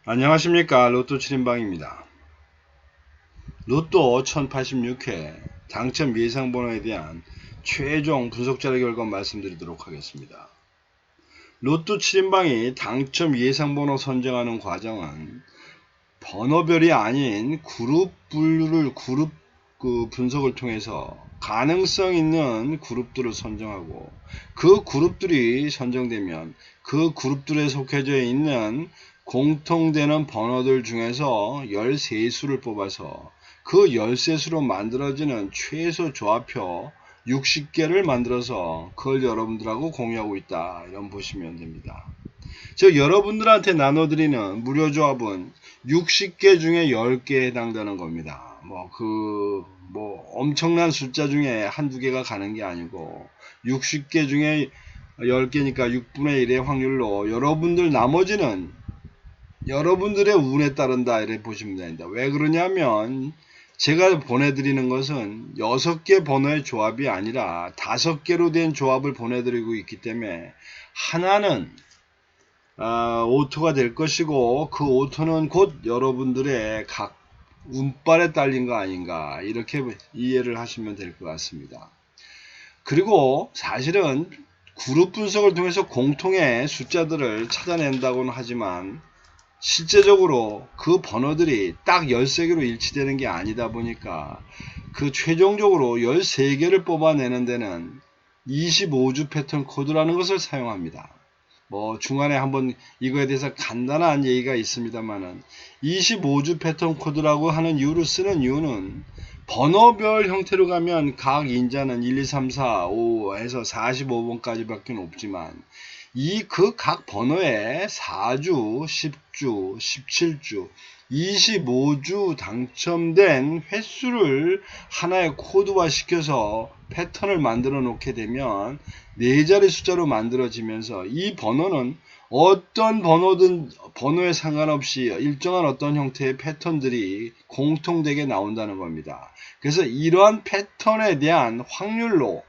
안녕하십니까. 로또 7인방입니다. 로또 1086회 당첨 예상번호에 대한 최종 분석 자료 결과 말씀드리도록 하겠습니다. 로또 7인방이 당첨 예상번호 선정하는 과정은 번호별이 아닌 그룹 분석을 통해서 가능성 있는 그룹들을 선정하고, 그 그룹들이 선정되면 그 그룹들에 속해져 있는 공통되는 번호들 중에서 13수를 뽑아서 그 13수로 만들어지는 최소 조합표 60개를 만들어서 그걸 여러분들하고 공유하고 있다, 이런 보시면 됩니다. 즉 여러분들한테 나눠드리는 무료 조합은 60개 중에 10개에 해당되는 겁니다. 엄청난 숫자 중에 한두 개가 가는 게 아니고 60개 중에 10개니까 6분의 1의 확률로 여러분들 나머지는 여러분들의 운에 따른다, 이렇게 보시면 됩니다. 왜 그러냐면 제가 보내드리는 것은 6개 번호의 조합이 아니라 5개로 된 조합을 보내드리고 있기 때문에 하나는 오토가 될 것이고, 그 오토는 곧 여러분들의 각 운빨에 딸린 거 아닌가, 이렇게 이해를 하시면 될 것 같습니다. 그리고 사실은 그룹 분석을 통해서 공통의 숫자들을 찾아낸다고는 하지만 실제적으로 그 번호들이 딱 13개로 일치되는 게 아니다 보니까 그 최종적으로 13개를 뽑아내는 데는 25주 패턴 코드라는 것을 사용합니다. 중간에 한번 이거에 대해서 간단한 얘기가 있습니다만은 25주 패턴 코드라고 하는 이유를 쓰는 이유는 번호별 형태로 가면 각 인자는 1, 2, 3, 4, 5 해서 45번까지 밖에 없지만 그 각 번호에 4주, 10주, 17주, 25주 당첨된 횟수를 하나의 코드화 시켜서 패턴을 만들어 놓게 되면 4자리 숫자로 만들어지면서 이 번호는 어떤 번호에 상관없이 일정한 어떤 형태의 패턴들이 공통되게 나온다는 겁니다. 그래서 이러한 패턴에 대한 확률로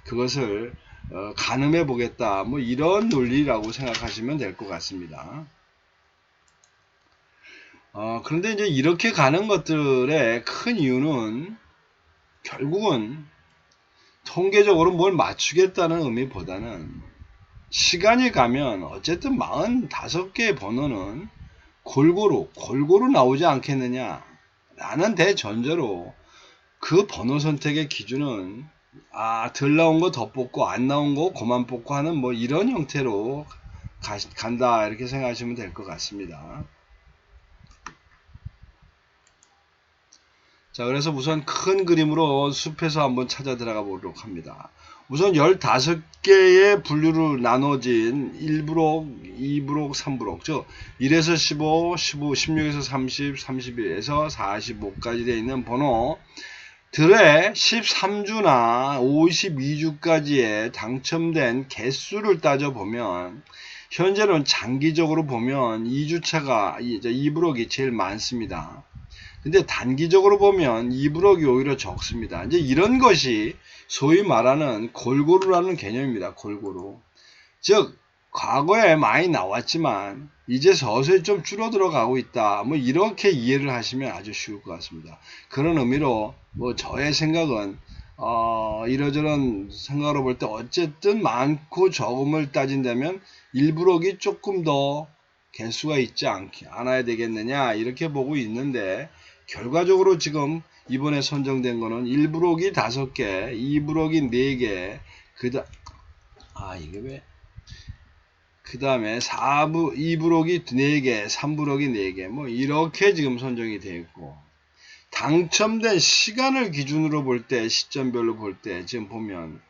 그것을 가늠해 보겠다, 이런 논리라고 생각하시면 될 것 같습니다. 그런데 이제 이렇게 가는 것들의 큰 이유는 결국은 통계적으로 뭘 맞추겠다는 의미보다는 시간이 가면 어쨌든 45개의 번호는 골고루 나오지 않겠느냐 라는 대전제로 그 번호 선택의 기준은 덜 나온 거 더 뽑고 안 나온 거 그만 뽑고 하는 이런 형태로 간다, 이렇게 생각하시면 될 것 같습니다. 자, 그래서 우선 큰 그림으로 숲에서 한번 찾아 들어가 보도록 합니다. 우선 15개의 분류로 나눠진 1브록, 2브록, 3브록, 즉 1에서 15, 16에서 30, 31에서 45까지 되어 있는 번호 들의 13주나 52주까지의 당첨된 개수를 따져보면 현재는 장기적으로 보면 2주차가 2브록이 제일 많습니다. 근데 단기적으로 보면 2브록이 오히려 적습니다. 이제 이런 것이 소위 말하는 골고루라는 개념입니다. 골고루. 즉 과거에 많이 나왔지만 이제 서서히 좀 줄어들어 가고 있다, 이렇게 이해를 하시면 아주 쉬울 것 같습니다. 그런 의미로 저의 생각은 이러저런 생각으로 볼 때 어쨌든 많고 적음을 따진다면 1브록이 조금 더 개수가 있지 않아야 되겠느냐, 이렇게 보고 있는데, 결과적으로 지금 이번에 선정된 거는 1브록이 5개, 2브록이 4개, 그 다음에 2브록이 4개, 3브록이 4개, 이렇게 지금 선정이 되어 있고, 당첨된 시간을 기준으로 볼 때, 시점별로 볼 때, 지금 보면,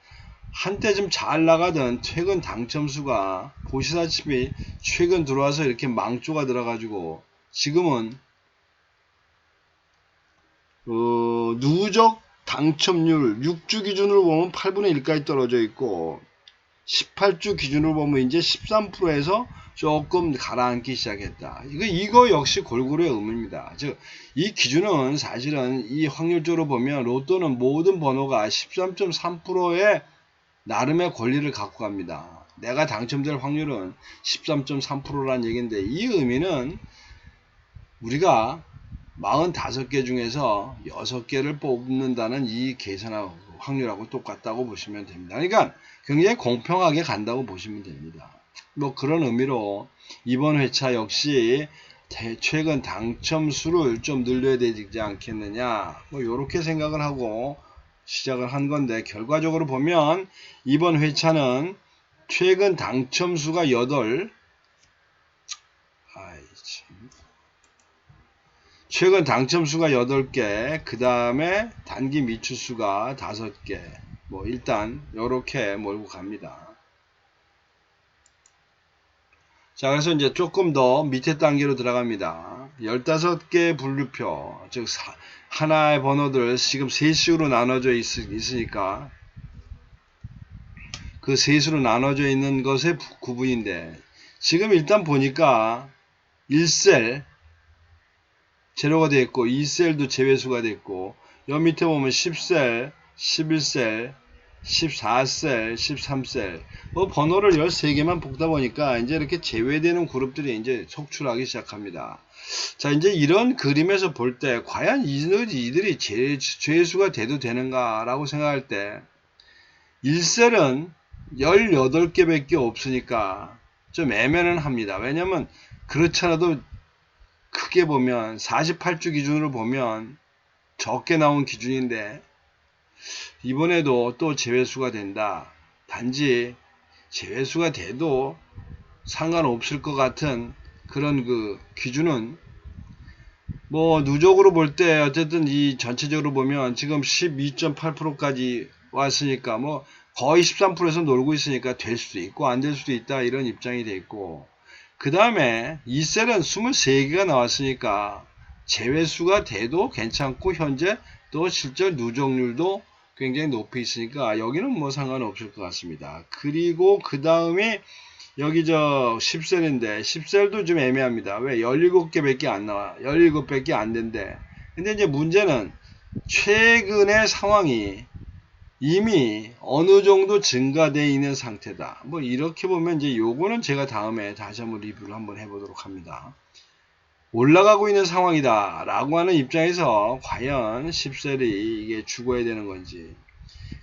한때 좀 잘 나가던 최근 당첨수가 보시다시피 최근 들어와서 이렇게 망조가 들어가지고, 지금은, 누적 당첨률 6주 기준으로 보면 8분의 1까지 떨어져 있고, 18주 기준으로 보면 이제 13%에서 조금 가라앉기 시작했다. 이거 역시 골고루의 의미입니다. 즉, 이 기준은 사실은 이 확률적으로 보면 로또는 모든 번호가 13.3%의 나름의 권리를 갖고 갑니다. 내가 당첨될 확률은 13.3%라는 얘기인데, 이 의미는 우리가 45개 중에서 6개를 뽑는다는 이 계산 확률하고 똑같다고 보시면 됩니다. 그러니까 굉장히 공평하게 간다고 보시면 됩니다. 뭐 그런 의미로 이번 회차 역시 최근 당첨 수를 좀 늘려야 되지 않겠느냐, 뭐 이렇게 생각을 하고 시작을 한 건데, 결과적으로 보면 이번 회차는 최근 당첨 수가 8, 최근 당첨수가 8개, 그 다음에 단기 미추수가 5개, 뭐 일단 요렇게 몰고 갑니다. 자, 그래서 이제 조금 더 밑에 단계로 들어갑니다. 15개 분류표, 즉 하나의 번호들 지금 3수로 나눠져 있으니까 그 3수로 나눠져 있는 것의 구분인데, 지금 일단 보니까 1셀 제로가 되어 있고 2셀도 제외수가 됐고, 여 밑에 보면 10셀, 11셀, 14셀, 13셀, 뭐 번호를 13개만 뽑다 보니까 이제 이렇게 제외되는 그룹들이 이제 속출하기 시작합니다. 자, 이제 이런 그림에서 볼 때 과연 이들이 제외수가 돼도 되는가라고 생각할 때, 1셀은 18개밖에 없으니까 좀 애매는 합니다. 왜냐면 그렇잖아도 크게 보면 48주 기준으로 보면 적게 나온 기준인데, 이번에도 또 제외수가 된다. 단지 제외수가 돼도 상관없을 것 같은 그런 그 기준은, 뭐 누적으로 볼 때 어쨌든 이 전체적으로 보면 지금 12.8%까지 왔으니까 뭐 거의 13%에서 놀고 있으니까 될 수도 있고 안 될 수도 있다, 이런 입장이 돼 있고, 그 다음에 2셀은 23개가 나왔으니까 제외수가 돼도 괜찮고, 현재 또 실제 누적률도 굉장히 높이 있으니까 여기는 뭐 상관없을 것 같습니다. 그리고 그 다음에 여기 저 10셀인데 10셀도 좀 애매합니다. 왜? 17개밖에 안 나와. 17밖에 안 된대. 근데 이제 문제는 최근의 상황이 이미 어느 정도 증가되어 있는 상태다. 뭐 이렇게 보면 이제 요거는 제가 다음에 다시 한번 리뷰를 한번 해보도록 합니다. 올라가고 있는 상황이다 라고 하는 입장에서 과연 10셀이 이게 죽어야 되는 건지,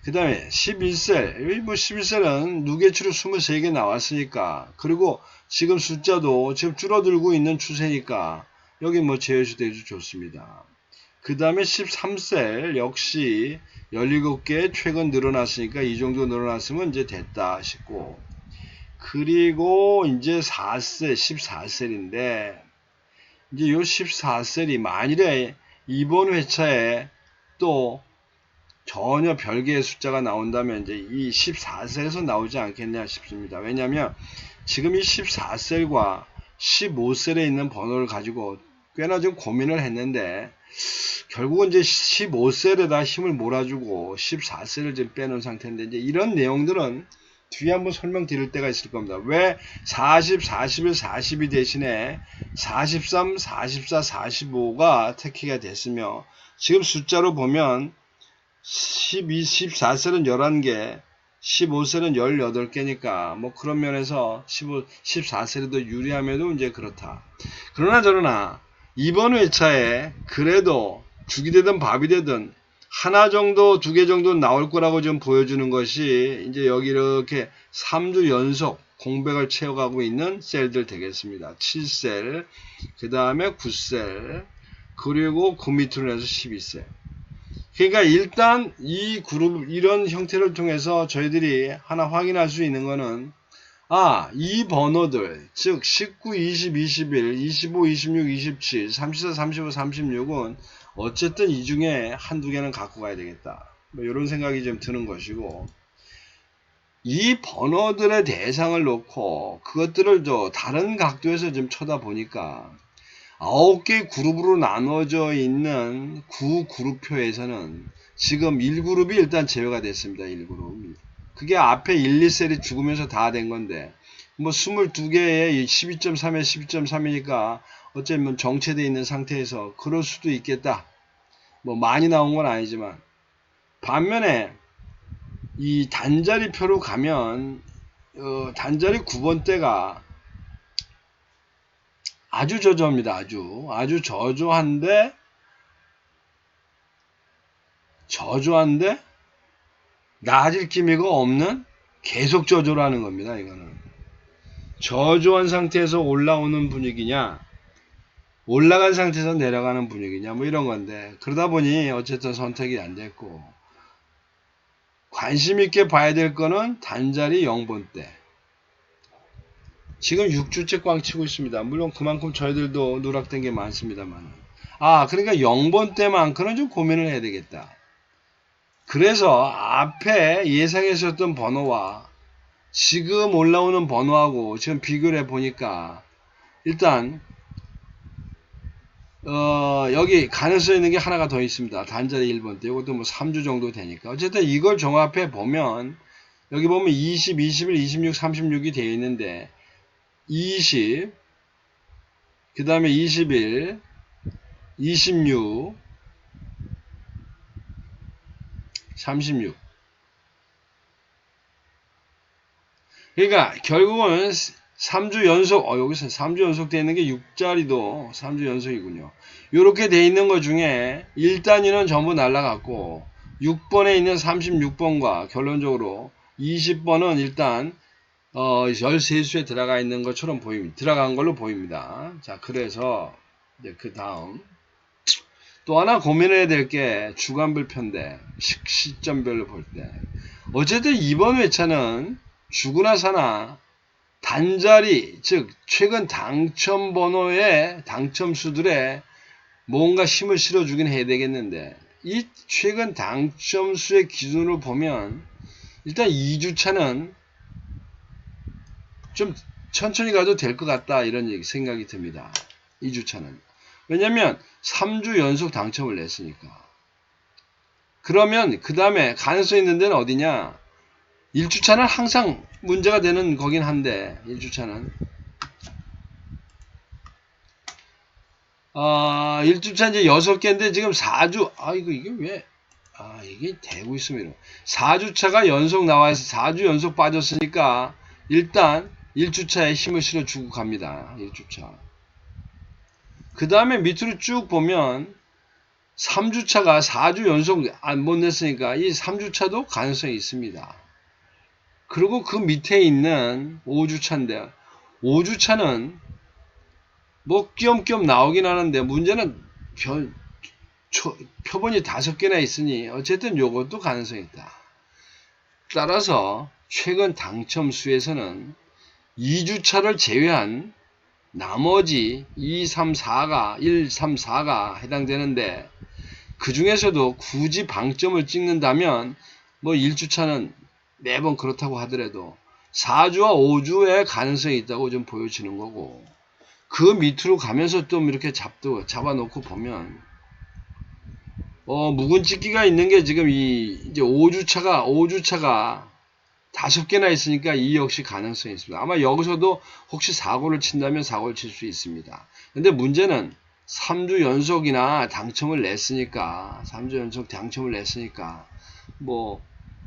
그 다음에 11셀, 뭐 11셀은 누계치로 23개 나왔으니까, 그리고 지금 숫자도 지금 줄어들고 있는 추세니까 여기 뭐 제외수 대주 좋습니다. 그 다음에 13셀 역시 17개 최근 늘어났으니까 이 정도 늘어났으면 이제 됐다 싶고, 그리고 이제 4셀, 14셀인데, 이제 요 14셀이 만일에 이번 회차에 또 전혀 별개의 숫자가 나온다면 이제 이 14셀에서 나오지 않겠냐 싶습니다. 왜냐하면 지금 이 14셀과 15셀에 있는 번호를 가지고 꽤나 좀 고민을 했는데, 결국은 이제 15셀에다 힘을 몰아주고 14셀을 좀 빼놓은 상태인데, 이제 이런 내용들은 뒤에 한번 설명드릴 때가 있을 겁니다. 왜 40, 41, 42 대신에 43, 44, 45가 택기가 됐으며, 지금 숫자로 보면 12, 14셀은 11개, 15셀은 18개니까 뭐 그런 면에서 14셀이 더 유리함에도 이제 그렇다. 그러나 저러나 이번 회차에 그래도 죽이 되든 밥이 되든 하나 정도, 2개 정도 나올 거라고 좀 보여주는 것이 이제 여기 이렇게 3주 연속 공백을 채워가고 있는 셀들 되겠습니다. 7셀, 그 다음에 9셀, 그리고 9 밑으로 해서 12셀. 그러니까 일단 이 그룹, 이런 형태를 통해서 저희들이 하나 확인할 수 있는 거는, 이 번호들, 즉 19, 20, 21, 25, 26, 27, 34, 35, 36은 어쨌든 이 중에 한두 개는 갖고 가야 되겠다, 뭐 이런 생각이 좀 드는 것이고, 이 번호들의 대상을 놓고 그것들을 다른 각도에서 좀 쳐다보니까 9개 그룹으로 나눠져 있는 9그룹표에서는 지금 1그룹이 일단 제외가 됐습니다. 1그룹. 그게 앞에 1, 2셀이 죽으면서 다 된 건데, 뭐 22개에 12.3에 12.3이니까 어쩌면 정체되어 있는 상태에서 그럴 수도 있겠다. 뭐 많이 나온 건 아니지만, 반면에 이 단자리표로 가면 단자리 9번대가 아주 저조합니다. 아주 저조한데 나아질 기미가 없는 계속 저조라는 겁니다. 이거는 저조한 상태에서 올라오는 분위기냐, 올라간 상태에서 내려가는 분위기냐, 뭐 이런 건데, 그러다 보니 어쨌든 선택이 안 됐고, 관심 있게 봐야 될 거는 단자리 0번대. 지금 6주째 꽝 치고 있습니다. 물론 그만큼 저희들도 누락된 게 많습니다만. 그러니까 0번대만큼은 좀 고민을 해야 되겠다. 그래서 앞에 예상했었던 번호와 지금 올라오는 번호하고 지금 비교를 해보니까 일단 여기 가능성 있는 게 하나가 더 있습니다. 단자리 1번대. 이것도 뭐 3주 정도 되니까. 어쨌든 이걸 종합해 보면 여기 보면 20, 21, 26, 36이 되어 있는데 20, 그 다음에 21, 26, 36. 그러니까 결국은 3주 연속, 여기서 3주 연속 되어 있는 게 6자리도 3주 연속이군요. 이렇게 되어 있는 것 중에 1단위는 전부 날라갔고 6번에 있는 36번과 결론적으로 20번은 일단 13수에 들어가 있는 것처럼 보입니다. 들어간 걸로 보입니다. 자, 그래서 이제 그 다음 또 하나 고민해야 될 게 주간불편데 시점별로 볼 때 어쨌든 이번 회차는 주구나 사나 단자리, 즉 최근 당첨 번호의 당첨수들에 뭔가 힘을 실어주긴 해야 되겠는데 이 최근 당첨수의 기준으로 보면 일단 2주차는 좀 천천히 가도 될 것 같다 이런 생각이 듭니다. 2주차는. 왜냐면 3주 연속 당첨을 냈으니까. 그러면 그 다음에 가능성 있는 데는 어디냐? 1주차는 항상 문제가 되는 거긴 한데 1주차는 1주차 이제 6개인데 지금 4주 이게 왜 이게 되고 있으면 4주차가 연속 나와서 4주 연속 빠졌으니까 일단 1주차에 힘을 실어주고 갑니다. 1주차. 그 다음에 밑으로 쭉 보면 3주차가 4주 연속 못 냈으니까 이 3주차도 가능성이 있습니다. 그리고 그 밑에 있는 5주차인데 5주차는 뭐 끼엄끼엄 나오긴 하는데 문제는 표본이 5개나 있으니 어쨌든 요것도 가능성이 있다. 따라서 최근 당첨수에서는 2주차를 제외한 나머지 2, 3, 4가 1, 3, 4가 해당되는데 그 중에서도 굳이 방점을 찍는다면 뭐 1주차는 매번 그렇다고 하더라도 4주와 5주의 가능성이 있다고 좀 보여지는 거고 그 밑으로 가면서 또 이렇게 잡아놓고 보면 묵은 찍기가 있는 게 지금 이제 5주차가 5개나 있으니까 이 역시 가능성이 있습니다. 아마 여기서도 혹시 사고를 친다면 사고를 칠 수 있습니다. 근데 문제는 3주 연속이나 당첨을 냈으니까 3주 연속 당첨을 냈으니까 뭐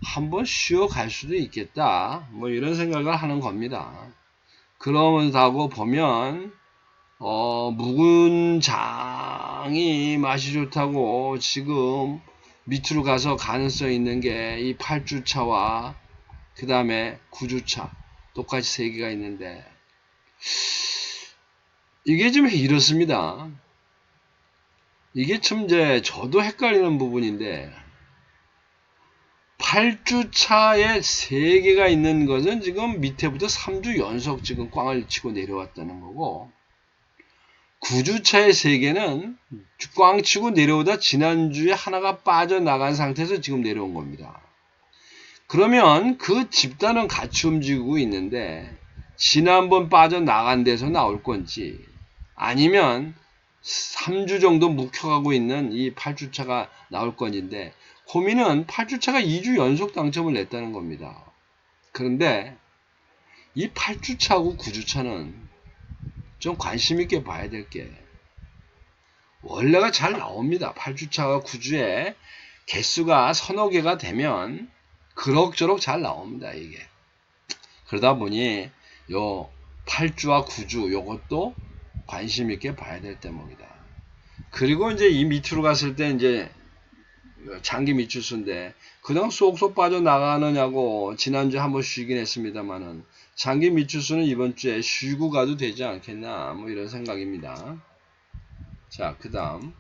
한번 쉬어갈 수도 있겠다 뭐 이런 생각을 하는 겁니다. 그러면서 보면 묵은 장이 맛이 좋다고 지금 밑으로 가서 가능성 있는 게 이 8주차와 그 다음에 9주차 똑같이 3개가 있는데 이게 좀 이렇습니다. 이게 참 이제 저도 헷갈리는 부분인데 8주차에 3개가 있는 것은 지금 밑에부터 3주 연속 지금 꽝을 치고 내려왔다는 거고 9주차의 3개는 꽝 치고 내려오다 지난주에 하나가 빠져나간 상태에서 지금 내려온 겁니다. 그러면 그 집단은 같이 움직이고 있는데 지난번 빠져나간 데서 나올 건지 아니면 3주 정도 묵혀가고 있는 이 8주차가 나올 건지인데 고민은 8주차가 2주 연속 당첨을 냈다는 겁니다. 그런데 이 8주차하고 9주차는 좀 관심 있게 봐야 될 게 원래가 잘 나옵니다. 8주차와 9주에 개수가 서너 개가 되면 그럭저럭 잘 나옵니다. 이게. 그러다 보니 요 8주와 9주 요것도 관심 있게 봐야 될 대목이다. 그리고 이제 이 밑으로 갔을 때 이제 장기 미추수인데 그냥 쏙쏙 빠져나가느냐고 지난주에 한번 쉬긴 했습니다만은 장기 미추수는 이번 주에 쉬고 가도 되지 않겠나 뭐 이런 생각입니다. 자, 그 다음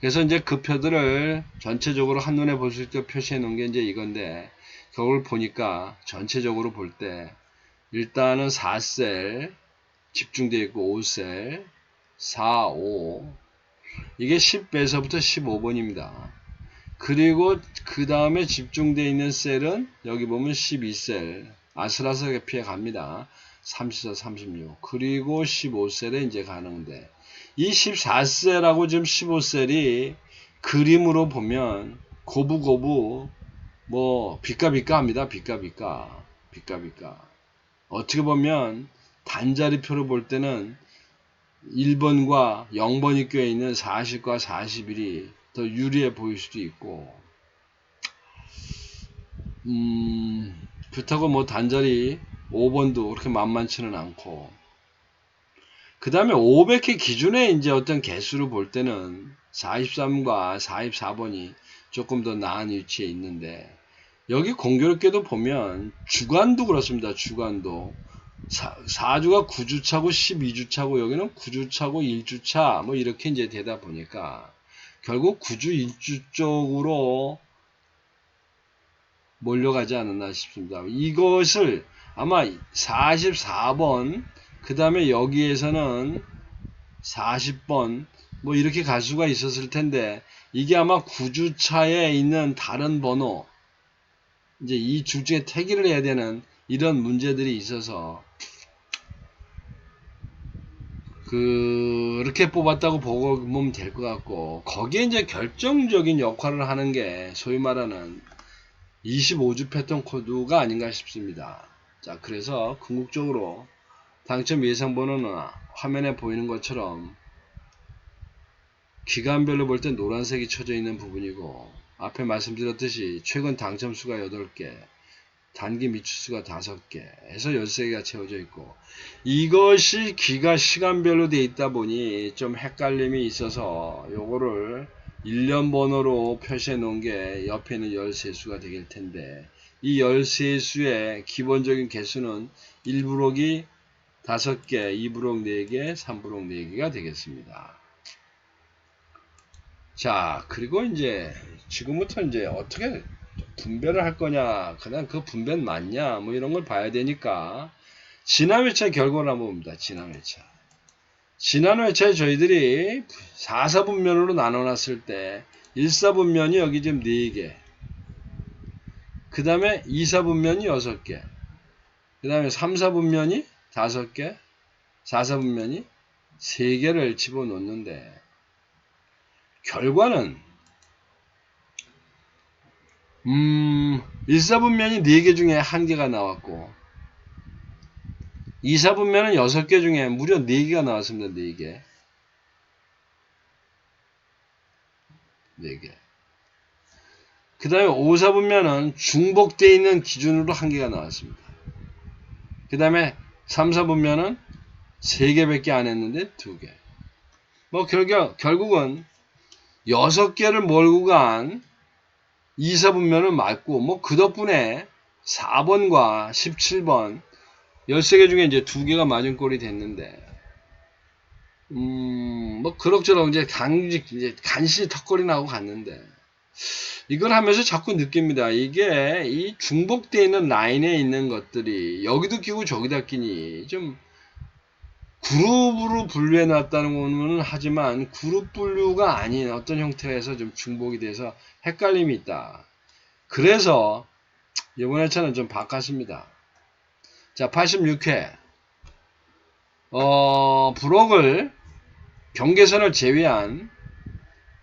그래서 이제 그 표들을 전체적으로 한눈에 볼 수 있게 표시해 놓은 게 이제 이건데 그걸 보니까 전체적으로 볼 때 일단은 4셀 집중되어 있고 5셀 4, 5 이게 10배에서부터 15번입니다. 그리고 그 다음에 집중되어 있는 셀은 여기 보면 12셀 아슬아슬하게 피해 갑니다. 34, 36 그리고 15셀에 이제 가는데 이 14셀하고 지금 15셀이 그림으로 보면 고부고부 뭐 비까비까 합니다. 비까비까 어떻게 보면 단자리표로 볼 때는 1번과 0번이 껴있는 40과 41이 더 유리해 보일 수도 있고 그렇다고 뭐 단자리 5번도 그렇게 만만치는 않고 그 다음에 500회 기준에 이제 어떤 개수를 볼 때는 43과 44번이 조금 더 나은 위치에 있는데 여기 공교롭게도 보면 주간도 그렇습니다. 주간도 4주가 9주차고 12주차고 여기는 9주차고 1주차 뭐 이렇게 이제 되다 보니까 결국 9주 1주 쪽으로 몰려가지 않았나 싶습니다. 이것을 아마 44번 그 다음에 여기에서는 40번 뭐 이렇게 갈 수가 있었을 텐데 이게 아마 9주차에 있는 다른 번호 이제 이 줄 중에 태기를 해야 되는 이런 문제들이 있어서 그렇게 뽑았다고 보면 될 것 같고 거기에 이제 결정적인 역할을 하는 게 소위 말하는 25주 패턴 코드가 아닌가 싶습니다. 자, 그래서 궁극적으로 당첨 예상 번호는 화면에 보이는 것처럼 기간별로 볼 때 노란색이 쳐져 있는 부분이고 앞에 말씀드렸듯이 최근 당첨수가 8개 단기 미추수가 5개 해서 13개가 채워져 있고 이것이 기가 시간별로 되어 있다 보니 좀 헷갈림이 있어서 요거를 1년 번호로 표시해 놓은 게 옆에는 13수가 되길 텐데 이 13수의 기본적인 개수는 1부록이 5개, 2부록 4개, 3부록 4개가 되겠습니다. 자, 그리고 이제 지금부터 이제 어떻게 분배를 할 거냐, 그냥 그 분배는 맞냐, 뭐 이런 걸 봐야 되니까 지난 회차 결과를 한번 봅니다. 지난 회차에 저희들이 4사분면으로 나눠놨을 때 1사분면이 여기 지금 4개, 그 다음에 2사분면이 6개, 그 다음에 3사분면이 5개, 4사분면이 3개를 집어넣는데 결과는 1사분면이 4개 중에 1개가 나왔고 2사분면은 6개 중에 무려 4개가 나왔습니다. 4개. 4개. 그 다음에 5사분면은 중복되어 있는 기준으로 1개가 나왔습니다. 그 다음에 3사분면은 3개밖에 안 했는데 2개. 뭐 결국은 6개를 몰고 간 2사분면은 맞고 뭐 그 덕분에 4번과 17번 13개 중에 이제 2개가 맞은 꼴이 됐는데 뭐 그럭저럭 이제 간신히 턱걸이 나고 갔는데 이걸 하면서 자꾸 느낍니다. 이게 이 중복되어 있는 라인에 있는 것들이 여기도 끼고 저기다 끼니 좀 그룹으로 분류해 놨다는 거는 하지만 그룹 분류가 아닌 어떤 형태에서 좀 중복이 돼서 헷갈림이 있다. 그래서 이번 회차는 좀 바꿨습니다. 자, 86회 브록을 경계선을 제외한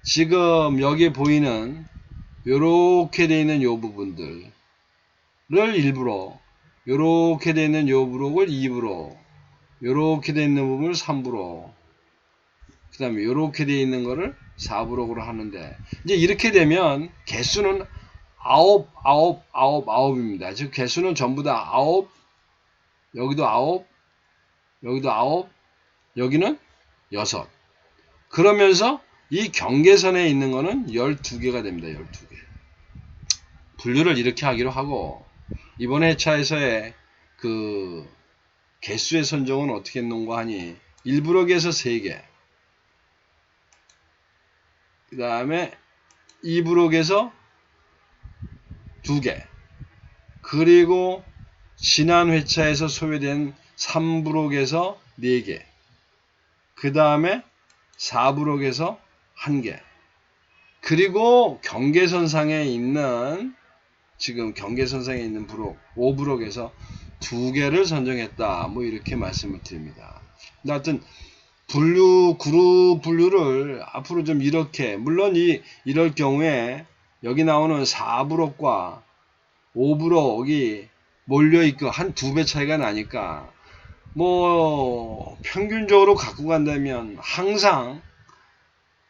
지금 여기 보이는 요렇게 되어 있는 요 부분들을 1부로 요렇게 되어 있는 요 브록을 2부로 요렇게 되어 있는 부분을 3부로 그 다음에 요렇게 되어 있는 거를 4부록으로 하는데 이제 이렇게 되면 개수는 9입니다. 즉 개수는 전부 다 9, 여기도 9, 여기도 9, 여기는 6. 그러면서 이 경계선에 있는 거는 12개가 됩니다. 12개. 분류를 이렇게 하기로 하고, 이번 회차에서의 그 개수의 선정은 어떻게 했는가 하니 1브럭에서 3개, 그 다음에 2브럭에서 2개, 그리고 지난 회차에서 소외된 3브럭에서 4개, 그 다음에 4브럭에서 1개, 그리고 경계선상에 있는, 지금 경계선상에 있는 브록 5브럭에서 2개를 선정했다. 뭐 이렇게 말씀을 드립니다. 하여튼 그룹 분류를 앞으로 좀 이렇게, 물론 이럴 경우에 여기 나오는 4브럭과 5브럭이 몰려있고 한 2배 차이가 나니까 뭐 평균적으로 갖고 간다면 항상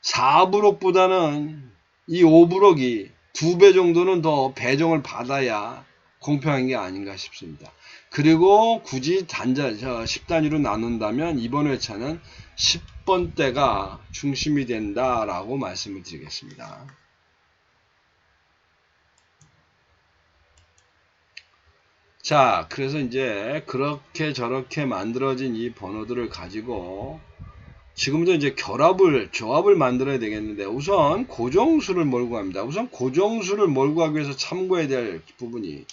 4브럭보다는 이 5브럭이 2배 정도는 더 배정을 받아야 공평한 게 아닌가 싶습니다. 그리고 굳이 10단위로 나눈다면 이번 회차는 10번대가 중심이 된다라고 말씀을 드리겠습니다. 자, 그래서 이제 그렇게 저렇게 만들어진 이 번호들을 가지고 지금도 이제 조합을 만들어야 되겠는데, 우선 고정수를 몰고 갑니다. 우선 고정수를 몰고 가기 위해서 참고해야 될 부분이,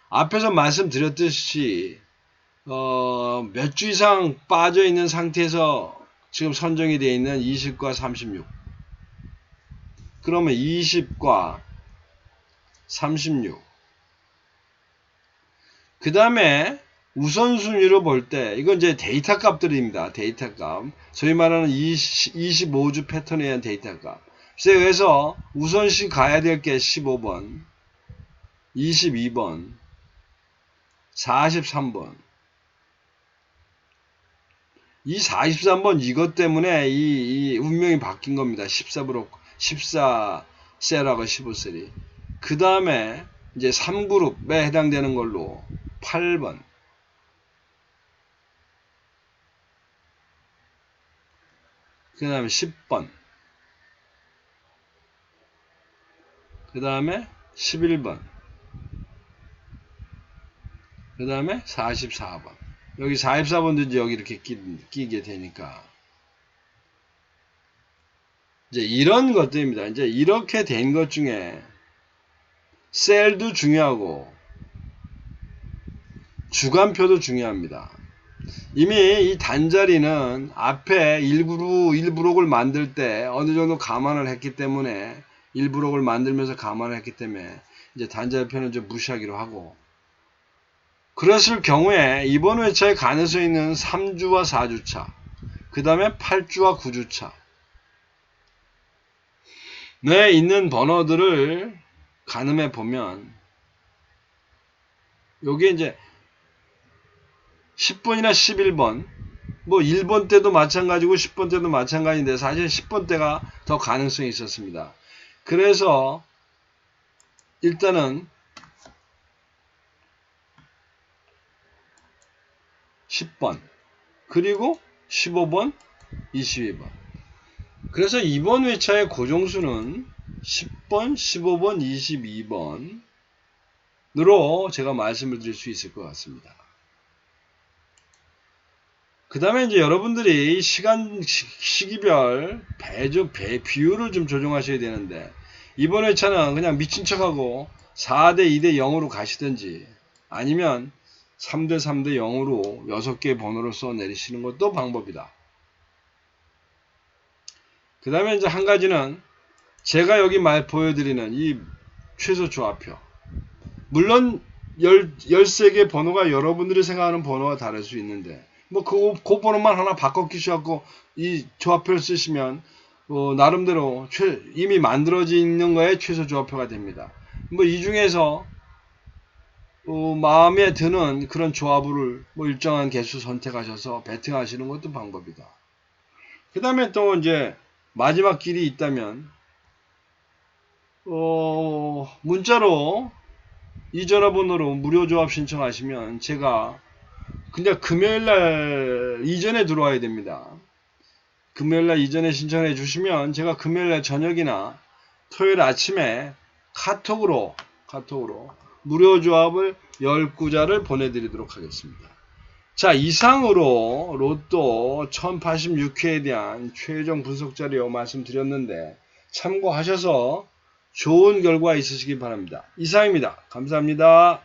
앞에서 말씀드렸듯이 몇 주 이상 빠져 있는 상태에서 지금 선정이 되어 있는 20과 36. 그러면 20과 36. 그 다음에 우선순위로 볼 때, 이건 이제 데이터 값들입니다. 데이터 값. 소위 말하는 25주 패턴에 의한 데이터 값. 그래서 우선시 가야 될 게 15번, 22번, 43번. 이 43번 이것 때문에 이 운명이 바뀐 겁니다. 14브록, 14셀하고 15셀이. 그 다음에 이제 3그룹에 해당되는 걸로 8번. 그 다음에 10번. 그 다음에 11번. 그 다음에 44번. 여기 44번도 이제 여기 이렇게 끼게 되니까. 이제 이런 것들입니다. 이제 이렇게 된 것 중에 셀도 중요하고 주간표도 중요합니다. 이미 이 단자리는 앞에 1브록을 만들 때 어느 정도 감안을 했기 때문에 1브록을 만들면서 감안을 했기 때문에 이제 단자표는 좀 무시하기로 하고, 그랬을 경우에 이번 회차에 가능성이 있는 3주와 4주차, 그 다음에 8주와 9주차 에 있는 번호들을 가늠해 보면, 요게 이제 10번이나 11번, 뭐 1번 때도 마찬가지고 10번 때도 마찬가지인데 사실 10번 때가 더 가능성이 있었습니다. 그래서 일단은 10번, 그리고 15번, 22번. 그래서 이번 회차의 고정수는 10번, 15번, 22번으로 제가 말씀을 드릴 수 있을 것 같습니다. 그 다음에 이제 여러분들이 시기별 비율을 좀 조정하셔야 되는데, 이번 회차는 그냥 미친 척하고 4대 2대 0으로 가시든지 아니면 3대 3대 0으로 6개의 번호를 써 내리시는 것도 방법이다. 그 다음에 이제 한 가지는 제가 여기 보여드리는 이 최소 조합표. 물론 13개 번호가 여러분들이 생각하는 번호가 다를 수 있는데, 뭐 그 번호만 하나 바꿔 끼셔갖고 이 조합표를 쓰시면 나름대로 이미 만들어져 있는 거에 최소 조합표가 됩니다. 뭐 이 중에서 마음에 드는 그런 조합을 뭐 일정한 개수 선택하셔서 배팅하시는 것도 방법이다. 그 다음에 또 이제 마지막 길이 있다면 문자로 이 전화번호로 무료 조합 신청하시면 제가 근데 금요일날 이전에 들어와야 됩니다. 금요일날 이전에 신청해 주시면 제가 금요일날 저녁이나 토요일 아침에 카톡으로 무료 조합을 10구자를 보내드리도록 하겠습니다. 자, 이상으로 로또 1086회에 대한 최종 분석 자료 말씀드렸는데 참고하셔서 좋은 결과 있으시기 바랍니다. 이상입니다. 감사합니다.